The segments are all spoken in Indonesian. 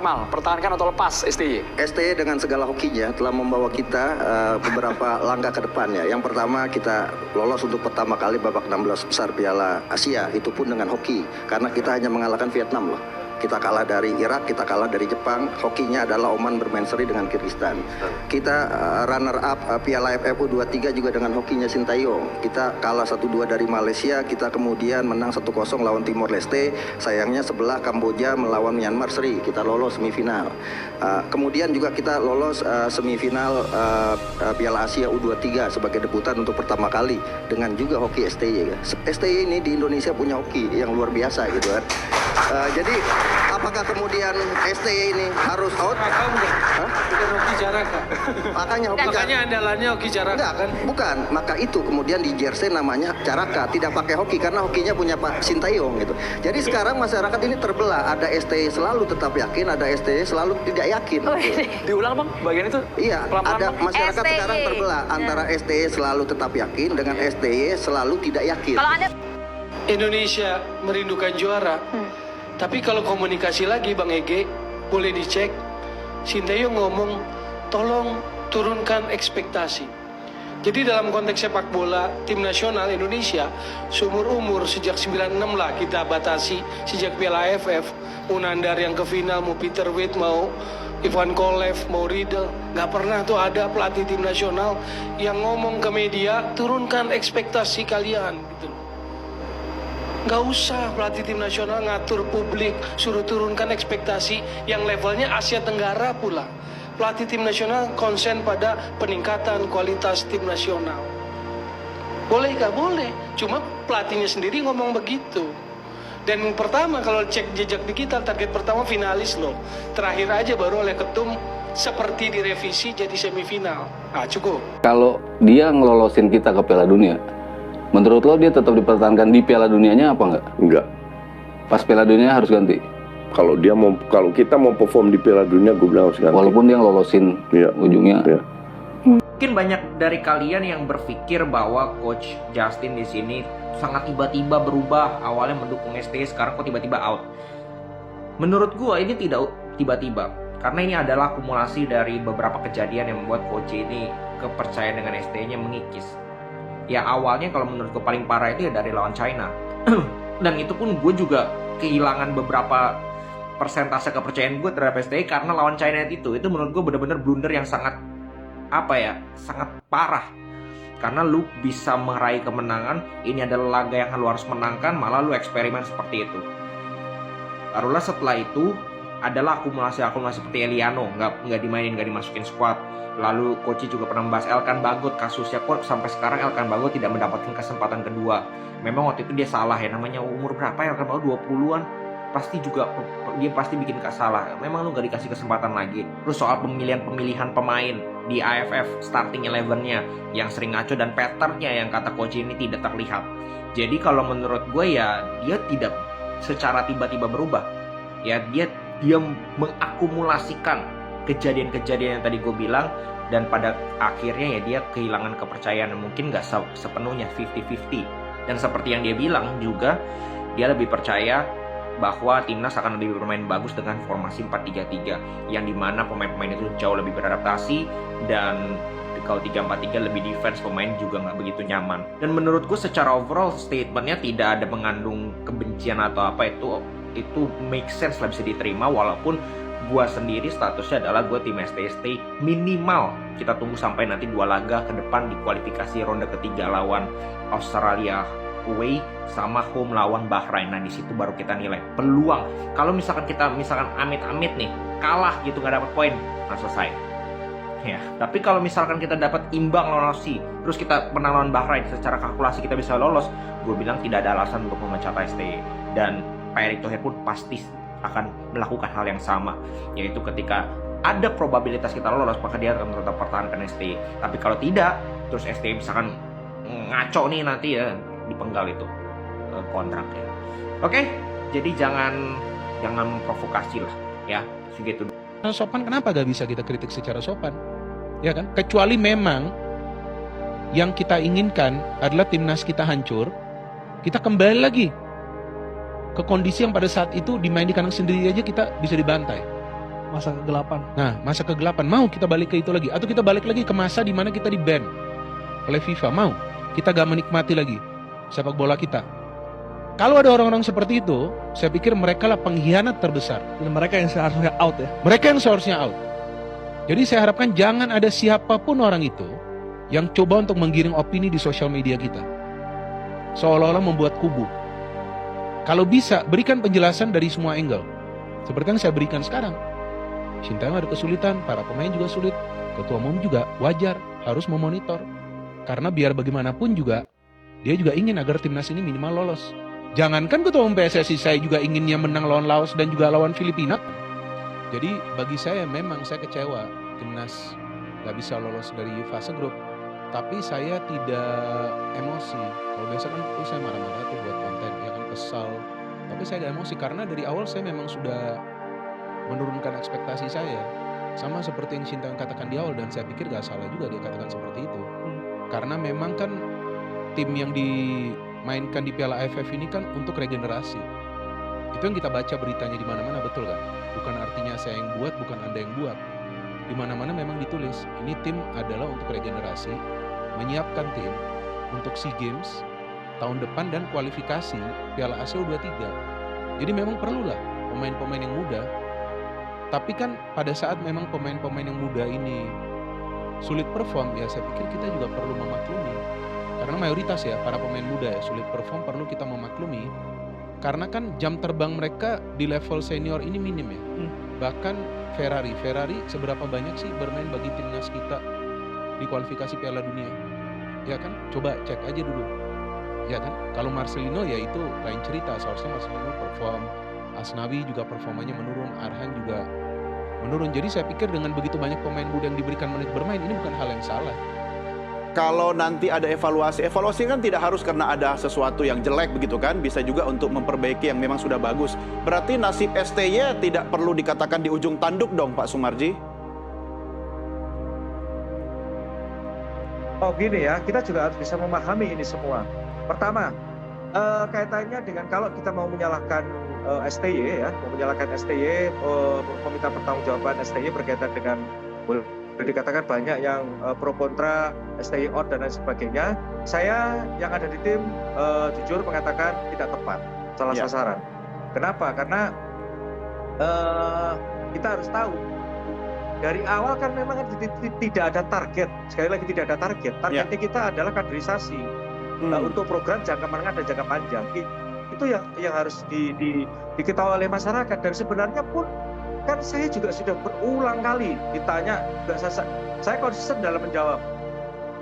Akmal, pertahankan atau lepas STY? STY dengan segala hokinya telah membawa kita beberapa langkah ke depan ya. Yang pertama kita lolos untuk pertama kali babak 16 besar Piala Asia, itu pun dengan hoki. Karena kita hanya mengalahkan Vietnam loh. Kita kalah dari Irak, kita kalah dari Jepang. Hokinya adalah Oman bermain seri dengan Kyrgyzstan. Kita runner up Piala AFF U23 juga dengan hokinya Sintayong. Kita kalah 1-2 dari Malaysia, kita kemudian menang 1-0 lawan Timor Leste. Sayangnya sebelah Kamboja melawan Myanmar seri, kita lolos semifinal. Kemudian juga kita lolos semifinal Piala Asia U23 sebagai debutan untuk pertama kali dengan juga hoki STY. STY ini di Indonesia punya hoki yang luar biasa gitu kan. Jadi apakah kemudian STY ini harus out? Bukan hoki Caraka. Makanya andalannya hoki Caraka. Enggak, kan? Bukan. Maka itu kemudian di jersey namanya Caraka, tidak pakai hoki karena hokinya punya Pak Sintayong gitu. Jadi sekarang masyarakat ini terbelah, ada STY selalu tetap yakin, ada STY selalu tidak yakin. Gitu. Diulang bang, bagian itu? Iya, Pelan-pelan, ada Bang. masyarakat STY. sekarang terbelah antara STY selalu tetap yakin dengan STY selalu tidak yakin. Kalau Anda Indonesia merindukan juara. Tapi kalau komunikasi lagi Bang Ege, boleh dicek. Sintayong ngomong, tolong turunkan ekspektasi. Jadi dalam konteks sepak bola, tim nasional Indonesia seumur umur sejak 96 lah kita batasi, sejak Piala AFF, Unandar yang ke final, mau Peter Witt, mau Ivan Kolev, mau Riedel, nggak pernah tuh ada pelatih tim nasional yang ngomong ke media, turunkan ekspektasi kalian gitu. Nggak usah pelatih tim nasional ngatur publik, suruh turunkan ekspektasi yang levelnya Asia Tenggara pula. Pelatih tim nasional konsen pada peningkatan kualitas tim nasional. Boleh nggak? Boleh. Cuma pelatihnya sendiri ngomong begitu. Dan yang pertama kalau cek jejak digital, target pertama finalis loh. Terakhir aja baru oleh ketum seperti direvisi jadi semifinal. Ah cukup. Kalau dia ngelolosin kita ke Piala Dunia, menurut lo dia tetap dipertahankan di Piala Dunianya apa enggak? Enggak. Pas Piala Dunia harus ganti. Kalau kita mau perform di Piala Dunia, gue bilang harus ganti. Walaupun dia ngelolosin ujungnya. Iya. Mungkin banyak dari kalian yang berpikir bahwa Coach Justin di sini sangat tiba-tiba berubah. Awalnya mendukung STY, sekarang kok tiba-tiba out. Menurut gue ini tidak tiba-tiba, karena ini adalah akumulasi dari beberapa kejadian yang membuat Coach ini kepercayaan dengan STY-nya mengikis. Ya awalnya kalau menurut gue paling parah itu ya dari lawan China. Dan itu pun gue juga kehilangan beberapa persentase kepercayaan gue terhadap STY karena lawan China itu menurut gue benar-benar blunder yang sangat sangat parah. Karena lu bisa meraih kemenangan, ini adalah laga yang lu harus menangkan, malah lu eksperimen seperti itu. Barulah setelah itu adalah akumulasi seperti Eliano, nggak dimainin, nggak dimasukin squad. Lalu Coach juga pernah membahas Elkan Bagot, kasusnya kok sampai sekarang Elkan Bagot tidak mendapatkan kesempatan kedua. Memang waktu itu dia salah ya, namanya umur berapa ya Elkan Bagot, 20-an. Dia pasti bikin salah. Memang lu gak dikasih kesempatan lagi. Terus soal pemilihan pemain di AFF starting 11-nya yang sering ngaco dan pattern-nya yang kata Coach ini tidak terlihat. Jadi kalau menurut gue ya dia tidak secara tiba-tiba berubah. Ya dia mengakumulasikan kejadian-kejadian yang tadi gue bilang, dan pada akhirnya ya dia kehilangan kepercayaan, mungkin gak sepenuhnya 50-50. Dan seperti yang dia bilang juga, dia lebih percaya bahwa timnas akan lebih bermain bagus dengan formasi 4-3-3 yang dimana pemain-pemain itu jauh lebih beradaptasi, dan kalau 3-4-3 lebih defense, pemain juga nggak begitu nyaman. Dan menurutku secara overall statementnya tidak ada mengandung kebencian atau apa, itu make sense lah, bisa diterima. Walaupun gua sendiri statusnya adalah gua tim STY, minimal kita tunggu sampai nanti 2 laga ke depan di kualifikasi ronde ketiga lawan Australia away sama home lawan Bahrain. Nah di situ baru kita nilai peluang. Kalau misalkan kita amit-amit nih kalah gitu nggak dapat poin, nah selesai. Ya, tapi kalau misalkan kita dapat imbang lawan Aussie, terus kita menang lawan Bahrain, secara kalkulasi kita bisa lolos, gue bilang tidak ada alasan untuk memecat STY. Dan Pak Erick Thohir pun pasti akan melakukan hal yang sama, yaitu ketika ada probabilitas kita lolos, maka dia akan tetap pertahankan STY. Tapi kalau tidak, terus STY misalkan ngaco nih nanti ya dipenggal itu kontraknya. Oke, jadi jangan memprovokasi lah ya, segitu. Sopan, kenapa gak bisa kita kritik secara sopan? Ya kan? Kecuali memang yang kita inginkan adalah timnas kita hancur, kita kembali lagi ke kondisi yang pada saat itu dimain di kandang sendiri aja kita bisa dibantai. masa kegelapan. Nah, masa kegelapan, mau kita balik ke itu lagi? Atau kita balik lagi ke masa di mana kita di-ban oleh FIFA? Mau? Kita gak menikmati lagi sepak bola kita? Kalau ada orang-orang seperti itu, saya pikir mereka lah pengkhianat terbesar. Dan mereka yang seharusnya out ya. Mereka yang seharusnya out. Jadi saya harapkan jangan ada siapapun orang itu yang coba untuk menggiring opini di sosial media kita. Seolah-olah membuat kubu. Kalau bisa, berikan penjelasan dari semua angle. Seperti yang saya berikan sekarang. Sintayong ada kesulitan, para pemain juga sulit. Ketua umum juga wajar, harus memonitor. Karena biar bagaimanapun juga, dia juga ingin agar timnas ini minimal lolos. Jangankan ketua umum PSSI, saya juga inginnya menang lawan Laos dan juga lawan Filipina. Jadi bagi saya memang saya kecewa timnas gak bisa lolos dari fase grup. Tapi saya tidak emosi. Kalau biasa kan itu saya marah-marah tuh buat konten, ya kan kesal. Tapi saya gak emosi karena dari awal saya memang sudah menurunkan ekspektasi saya. Sama seperti yang Sintayong katakan di awal, dan saya pikir gak salah juga dia katakan seperti itu. Karena memang kan tim yang dimainkan di Piala AFF ini kan untuk regenerasi. Itu yang kita baca beritanya di mana-mana, betul kan? Bukan artinya saya yang buat, bukan Anda yang buat. Di mana-mana memang ditulis, ini tim adalah untuk regenerasi, menyiapkan tim untuk SEA Games tahun depan dan kualifikasi Piala Asia U23. Jadi memang perlulah pemain-pemain yang muda. Tapi kan pada saat memang pemain-pemain yang muda ini sulit perform, ya saya pikir kita juga perlu memaklumi. Karena mayoritas ya para pemain muda ya sulit perform, perlu kita memaklumi. Karena kan jam terbang mereka di level senior ini minim ya. Bahkan Ferrari seberapa banyak sih bermain bagi timnas kita di kualifikasi Piala Dunia? Ya kan? Coba cek aja dulu. Ya kan? Kalau Marcelino ya itu lain cerita, seharusnya Marcelino perform. Asnawi juga performanya menurun, Arhan juga menurun. Jadi saya pikir dengan begitu banyak pemain muda yang diberikan menit bermain, ini bukan hal yang salah. Kalau nanti ada evaluasi kan tidak harus karena ada sesuatu yang jelek begitu kan, bisa juga untuk memperbaiki yang memang sudah bagus. Berarti nasib STY tidak perlu dikatakan di ujung tanduk dong Pak Sumarji? Oh gini ya, kita juga harus bisa memahami ini semua. Pertama, kaitannya dengan kalau kita mau menyalahkan STY ya, menyalahkan STY, meminta pertanggungjawaban STY berkaitan dengan dikatakan banyak yang pro kontra STY out dan lain sebagainya. Saya yang ada di tim jujur mengatakan tidak tepat, salah sasaran. Kenapa? Karena kita harus tahu dari awal kan memang tidak ada target. Sekali lagi tidak ada target. Targetnya kita adalah kaderisasi untuk program jangka menengah dan jangka panjang. Itu yang harus diketahui oleh masyarakat. Dan sebenarnya pun kan saya juga sudah berulang kali ditanya, saya konsisten dalam menjawab.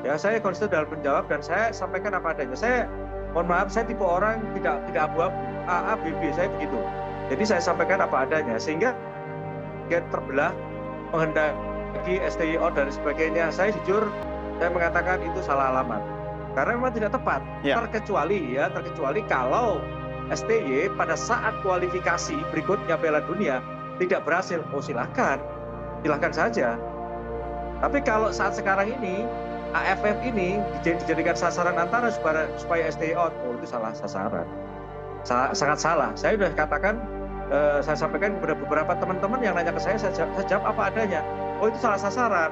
Ya, saya konsisten dalam menjawab dan saya sampaikan apa adanya. Saya mohon maaf, saya tipe orang tidak abu-abu, A, B, B, saya begitu. Jadi saya sampaikan apa adanya sehingga terbelah menghendaki STY out dan sebagainya. Saya jujur, saya mengatakan itu salah alamat. Karena memang tidak tepat. Terkecuali kalau STY pada saat kualifikasi berikutnya Piala Dunia tidak berhasil, silahkan saja. Tapi kalau saat sekarang ini AFF ini dijadikan sasaran antara supaya STY out, itu salah sasaran, sangat salah. Saya sudah katakan, saya sampaikan kepada beberapa teman-teman yang nanya ke saya jawab apa adanya. Itu salah sasaran,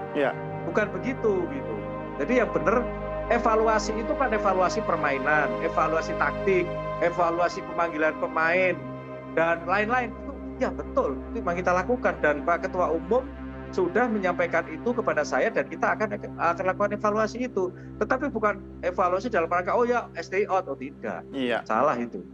bukan begitu gitu. Jadi yang benar evaluasi itu kan evaluasi permainan, evaluasi taktik, evaluasi pemanggilan pemain dan lain-lain. Ya betul, itu yang kita lakukan dan Pak Ketua Umum sudah menyampaikan itu kepada saya dan kita akan lakukan evaluasi itu. Tetapi bukan evaluasi dalam rangka STY out, tidak. Salah itu.